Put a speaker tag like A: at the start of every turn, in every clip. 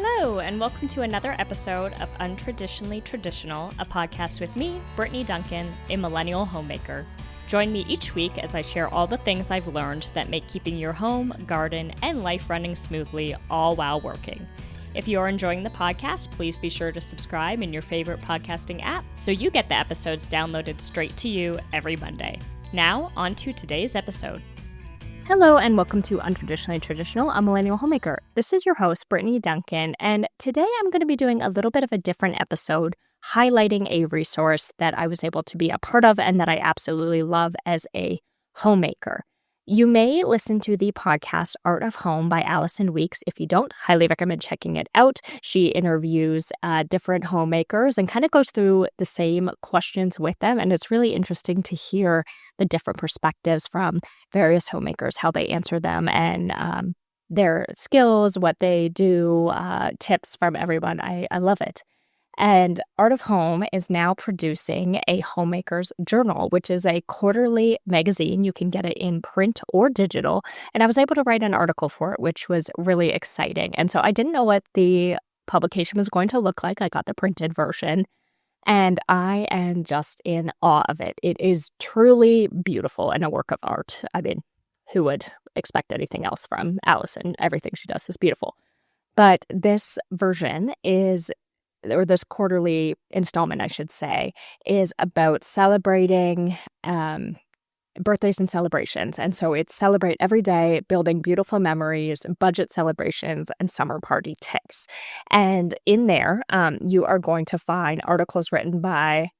A: Hello, and welcome to another episode of Untraditionally Traditional, a podcast with me, Brittany Duncan, a millennial homemaker. Join me each week as I share all the things I've learned that make keeping your home, garden, and life running smoothly, all while working. If you are enjoying the podcast, please be sure to subscribe in your favorite podcasting app so you get the episodes downloaded straight to you every Monday. Now, on to today's episode. Hello and welcome to Untraditionally Traditional, a millennial homemaker. This is your host, Brittany Duncan, and today I'm going to be doing a little bit of a different episode, highlighting a resource that I was able to be a part of and that I absolutely love as a homemaker. You may listen to the podcast Art of Home by Allison Weeks. If you don't, highly recommend checking it out. She interviews different homemakers and kind of goes through the same questions with them. And it's really interesting to hear the different perspectives from various homemakers, how they answer them and their skills, what they do, tips from everyone. I love it. And Art of Home is now producing a Homemakers Journal, which is a quarterly magazine. You can get it in print or digital. And I was able to write an article for it, which was really exciting. And so I didn't know what the publication was going to look like. I got the printed version, and I am just in awe of it. It is truly beautiful and a work of art. I mean, who would expect anything else from Allison? Everything she does is beautiful. But this version or this quarterly installment, I should say, is about celebrating birthdays and celebrations. And so it's celebrate every day, building beautiful memories, budget celebrations, and summer party tips. And in there, you are going to find articles written by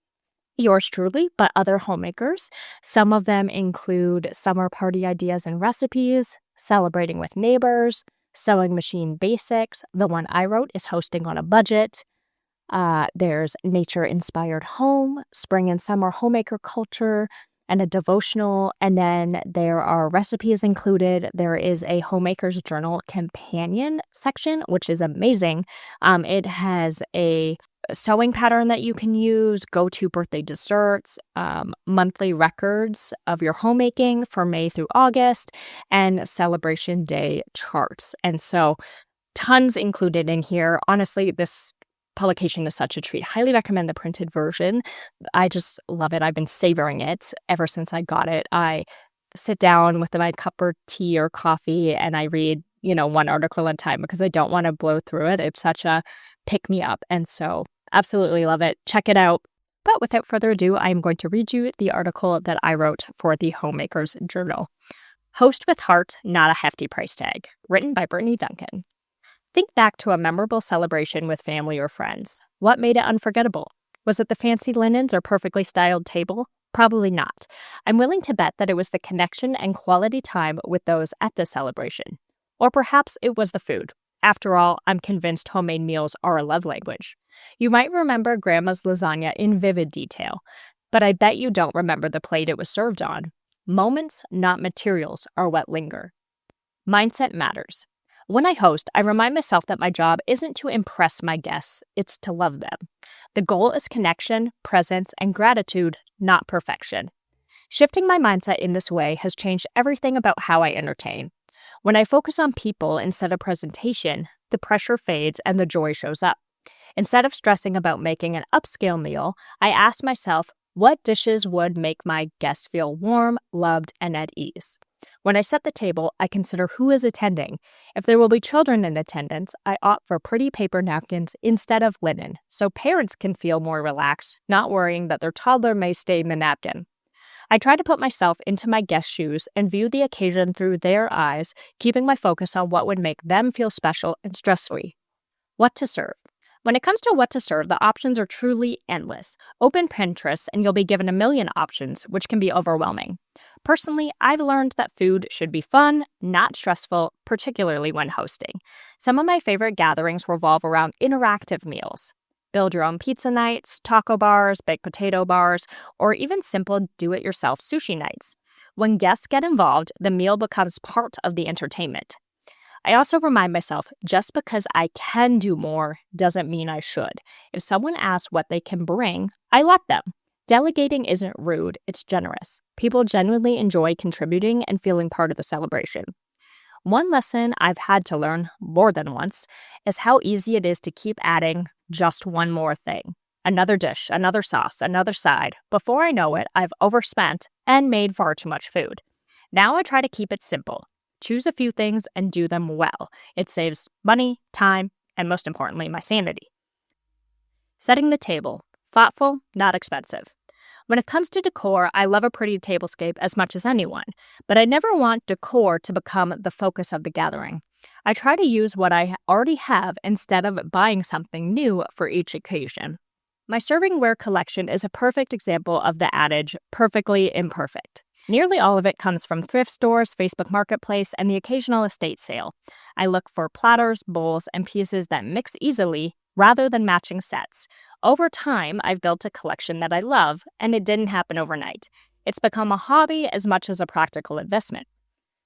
A: yours truly, but other homemakers. Some of them include summer party ideas and recipes, celebrating with neighbors, sewing machine basics. The one I wrote is hosting on a budget. There's nature-inspired home, spring and summer homemaker culture, and a devotional. And then there are recipes included. There is a Homemakers Journal companion section, which is amazing. It has a sewing pattern that you can use, go-to birthday desserts, monthly records of your homemaking for May through August, and celebration day charts. And so tons included in here. Honestly, this publication is such a treat. Highly recommend the printed version. I just love it. I've been savoring it ever since I got it. I sit down with my cup of tea or coffee and I read, one article at a time because I don't want to blow through it. It's such a pick me up. And so absolutely love it. Check it out. But without further ado, I'm going to read you the article that I wrote for the Homemakers Journal. Host with Heart, Not a Hefty Price Tag, written by Brittany Duncan. Think back to a memorable celebration with family or friends. What made it unforgettable? Was it the fancy linens or perfectly styled table? Probably not. I'm willing to bet that it was the connection and quality time with those at the celebration. Or perhaps it was the food. After all, I'm convinced homemade meals are a love language. You might remember Grandma's lasagna in vivid detail, but I bet you don't remember the plate it was served on. Moments, not materials, are what linger. Mindset matters. When I host, I remind myself that my job isn't to impress my guests, it's to love them. The goal is connection, presence, and gratitude, not perfection. Shifting my mindset in this way has changed everything about how I entertain. When I focus on people instead of presentation, the pressure fades and the joy shows up. Instead of stressing about making an upscale meal, I ask myself, what dishes would make my guests feel warm, loved, and at ease? When I set the table, I consider who is attending. If there will be children in attendance, I opt for pretty paper napkins instead of linen, so parents can feel more relaxed, not worrying that their toddler may stain the napkin. I try to put myself into my guest's shoes and view the occasion through their eyes, keeping my focus on what would make them feel special and stress-free. What to serve? When it comes to what to serve, the options are truly endless. Open Pinterest and you'll be given a million options, which can be overwhelming. Personally, I've learned that food should be fun, not stressful, particularly when hosting. Some of my favorite gatherings revolve around interactive meals. Build your own pizza nights, taco bars, baked potato bars, or even simple do-it-yourself sushi nights. When guests get involved, the meal becomes part of the entertainment. I also remind myself, just because I can do more doesn't mean I should. If someone asks what they can bring, I let them. Delegating isn't rude, it's generous. People genuinely enjoy contributing and feeling part of the celebration. One lesson I've had to learn more than once is how easy it is to keep adding just one more thing. Another dish, another sauce, another side. Before I know it, I've overspent and made far too much food. Now I try to keep it simple. Choose a few things and do them well. It saves money, time, and most importantly, my sanity. Setting the table. Thoughtful, not expensive. When it comes to decor, I love a pretty tablescape as much as anyone, but I never want decor to become the focus of the gathering. I try to use what I already have instead of buying something new for each occasion. My servingware collection is a perfect example of the adage, perfectly imperfect. Nearly all of it comes from thrift stores, Facebook Marketplace, and the occasional estate sale. I look for platters, bowls, and pieces that mix easily rather than matching sets. Over time, I've built a collection that I love, and it didn't happen overnight. It's become a hobby as much as a practical investment.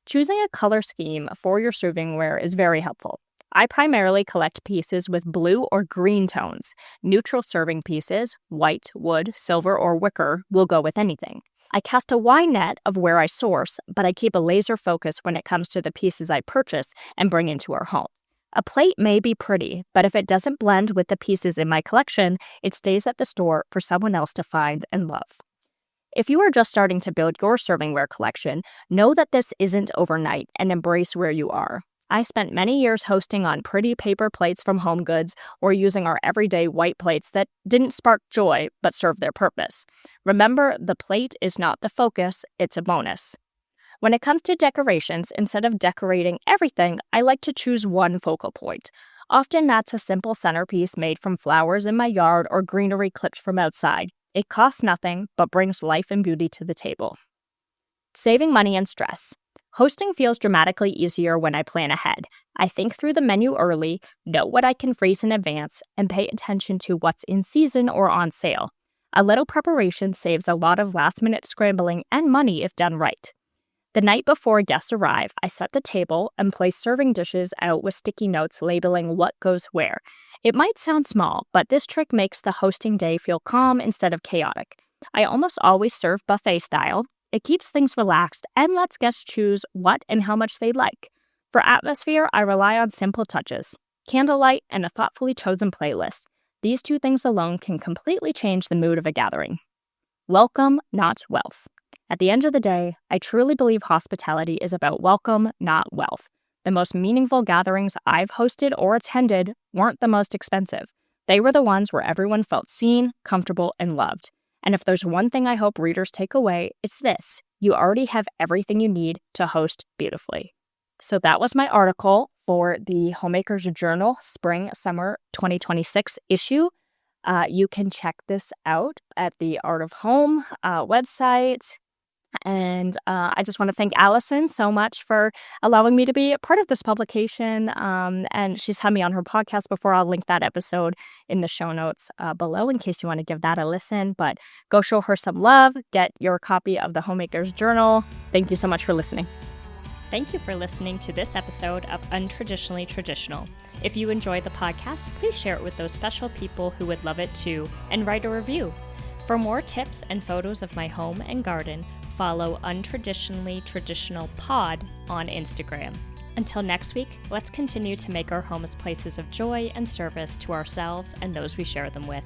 A: Choosing a color scheme for your servingware is very helpful. I primarily collect pieces with blue or green tones. Neutral serving pieces, white, wood, silver, or wicker, will go with anything. I cast a wide net of where I source, but I keep a laser focus when it comes to the pieces I purchase and bring into our home. A plate may be pretty, but if it doesn't blend with the pieces in my collection, it stays at the store for someone else to find and love. If you are just starting to build your servingware collection, know that this isn't overnight and embrace where you are. I spent many years hosting on pretty paper plates from HomeGoods or using our everyday white plates that didn't spark joy but served their purpose. Remember, the plate is not the focus, it's a bonus. When it comes to decorations, instead of decorating everything, I like to choose one focal point. Often that's a simple centerpiece made from flowers in my yard or greenery clipped from outside. It costs nothing, but brings life and beauty to the table. Saving money and stress. Hosting feels dramatically easier when I plan ahead. I think through the menu early, know what I can freeze in advance, and pay attention to what's in season or on sale. A little preparation saves a lot of last-minute scrambling and money if done right. The night before guests arrive, I set the table and place serving dishes out with sticky notes labeling what goes where. It might sound small, but this trick makes the hosting day feel calm instead of chaotic. I almost always serve buffet style. It keeps things relaxed and lets guests choose what and how much they like. For atmosphere, I rely on simple touches, candlelight and a thoughtfully chosen playlist. These two things alone can completely change the mood of a gathering. Welcome, not wealth. At the end of the day, I truly believe hospitality is about welcome, not wealth. The most meaningful gatherings I've hosted or attended weren't the most expensive. They were the ones where everyone felt seen, comfortable, and loved. And if there's one thing I hope readers take away, it's this. You already have everything you need to host beautifully. So that was my article for the Homemakers Journal Spring-Summer 2026 issue. You can check this out at the Art of Home website. And I just want to thank Allison so much for allowing me to be a part of this publication. And she's had me on her podcast before. I'll link that episode in the show notes below in case you want to give that a listen. But go show her some love. Get your copy of the Homemakers Journal. Thank you so much for listening. Thank you for listening to this episode of Untraditionally Traditional. If you enjoyed the podcast, please share it with those special people who would love it too, and write a review. For more tips and photos of my home and garden, follow Untraditionally Traditional Pod on Instagram. Until next week, let's continue to make our homes places of joy and service to ourselves and those we share them with.